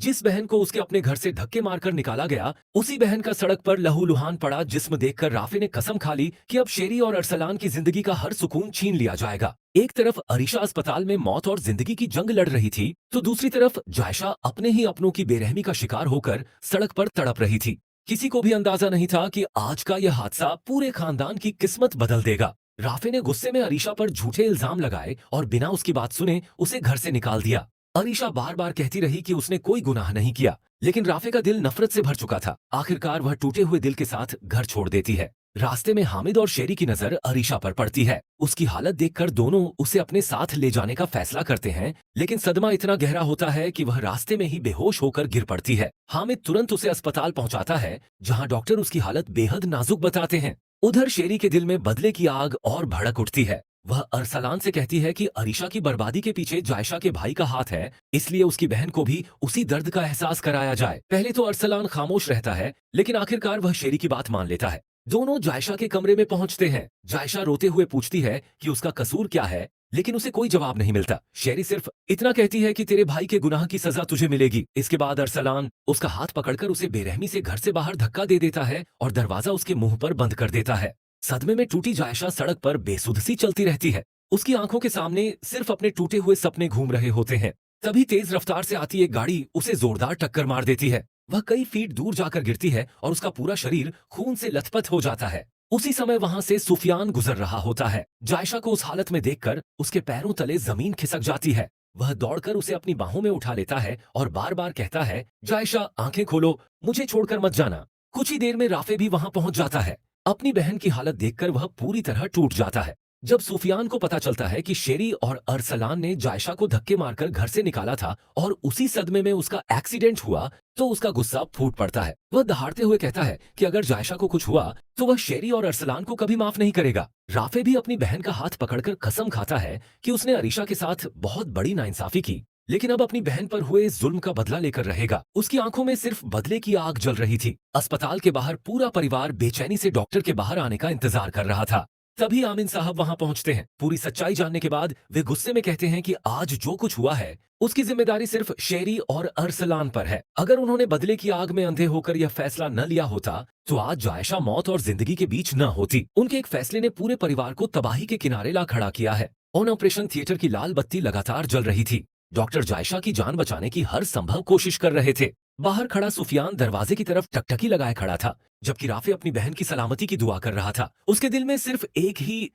जिस बहन को उसके अपने घर से धक्के मारकर निकाला गया, उसी बहन का सड़क पर लहूलुहान पड़ा जिस्म देखकर राफे ने कसम खा ली कि अब शेरी और अरसलान की जिंदगी का हर सुकून छीन लिया जाएगा। एक तरफ अरीशा अस्पताल में मौत और जिंदगी की जंग लड़ रही थी, तो दूसरी तरफ जायशा अपने ही अपनों की बेरहमी का शिकार होकर सड़क पर तड़प रही थी। किसी को भी अंदाजा नहीं था कि आज का यह हादसा पूरे खानदान की किस्मत बदल देगा। राफे ने गुस्से में अरीशा पर झूठे इल्जाम लगाए और बिना उसकी बात सुने उसे घर से निकाल दिया। अरीशा बार बार कहती रही कि उसने कोई गुनाह नहीं किया, लेकिन राफे का दिल नफरत से भर चुका था। आखिरकार वह टूटे हुए दिल के साथ घर छोड़ देती है। रास्ते में हामिद और शेरी की नजर अरीशा पर पड़ती है। उसकी हालत देखकर दोनों उसे अपने साथ ले जाने का फैसला करते हैं, लेकिन सदमा इतना गहरा होता है कि वह रास्ते में ही बेहोश होकर गिर पड़ती है। हामिद तुरंत उसे अस्पताल पहुंचाता है, जहां डॉक्टर उसकी हालत बेहद नाजुक बताते हैं। उधर शेरी के दिल में बदले की आग और भड़क उठती है। वह अरसलान से कहती है कि अरीशा की बर्बादी के पीछे जायशा के भाई का हाथ है, इसलिए उसकी बहन को भी उसी दर्द का एहसास कराया जाए। पहले तो अरसलान खामोश रहता है, लेकिन आखिरकार वह शेरी की बात मान लेता है। दोनों जायशा के कमरे में पहुंचते हैं। जायशा रोते हुए पूछती है कि उसका कसूर क्या है, लेकिन उसे कोई जवाब नहीं मिलता। शेरी सिर्फ इतना कहती है कि तेरे भाई के गुनाह की सजा तुझे मिलेगी। इसके बाद अरसलान उसका हाथ पकड़कर उसे बेरहमी से घर से बाहर धक्का दे देता है और दरवाजा उसके मुंह पर बंद कर देता है। सदमे में टूटी जायशा सड़क पर बेसुध सी चलती रहती है। उसकी आंखों के सामने सिर्फ अपने टूटे हुए सपने घूम रहे होते हैं। तभी तेज रफ्तार से आती एक गाड़ी उसे जोरदार टक्कर मार देती है। वह कई फीट दूर जाकर गिरती है और उसका पूरा शरीर खून से लथपथ हो जाता है। उसी समय वहां से सुफियान गुजर रहा होता है। जायशा को उस हालत में देखकर उसके पैरों तले जमीन खिसक जाती है। वह दौड़कर उसे अपनी बाहों में उठा लेता है और बार बार कहता है, जायशा आंखें खोलो, मुझे छोड़कर मत जाना। कुछ ही देर में राफे भी वहां पहुंच जाता है। अपनी बहन की हालत देखकर वह पूरी तरह टूट जाता है। जब सुफियान को पता चलता है कि शेरी और अरसलान ने जायशा को धक्के मारकर घर से निकाला था और उसी सदमे में उसका एक्सीडेंट हुआ, तो उसका गुस्सा फूट पड़ता है। वह दहाड़ते हुए कहता है कि अगर जायशा को कुछ हुआ तो वह शेरी और अरसलान को कभी माफ नहीं करेगा। राफे भी अपनी बहन का हाथ पकड़कर कसम खाता है कि उसने अरीशा के साथ बहुत बड़ी नाइंसाफी की, लेकिन अब अपनी बहन पर हुए जुल्म का बदला लेकर रहेगा। उसकी आंखों में सिर्फ बदले की आग जल रही थी। अस्पताल के बाहर पूरा परिवार बेचैनी से डॉक्टर के बाहर आने का इंतजार कर रहा था। तभी आमिन साहब वहां पहुंचते हैं। पूरी सच्चाई जानने के बाद वे गुस्से में कहते हैं कि आज जो कुछ हुआ है उसकी जिम्मेदारी सिर्फ शेरी और अरसलान पर है। अगर उन्होंने बदले की आग में अंधे होकर यह फैसला न लिया होता तो आज जायशा मौत और जिंदगी के बीच न होती। उनके एक फैसले ने पूरे परिवार को तबाही के किनारे ला खड़ा किया है। ऑन ऑपरेशन थिएटर की लाल बत्ती लगातार जल रही थी। डॉक्टर जायशा की जान बचाने की हर संभव कोशिश कर रहे थे। बाहर खड़ा सुफियान दरवाजे की तरफ टकटकी लगाए खड़ा था, जबकि राफे अपनी बहन की सलामती की दुआ कर रहा था। उसके दिल में सिर्फ एक ही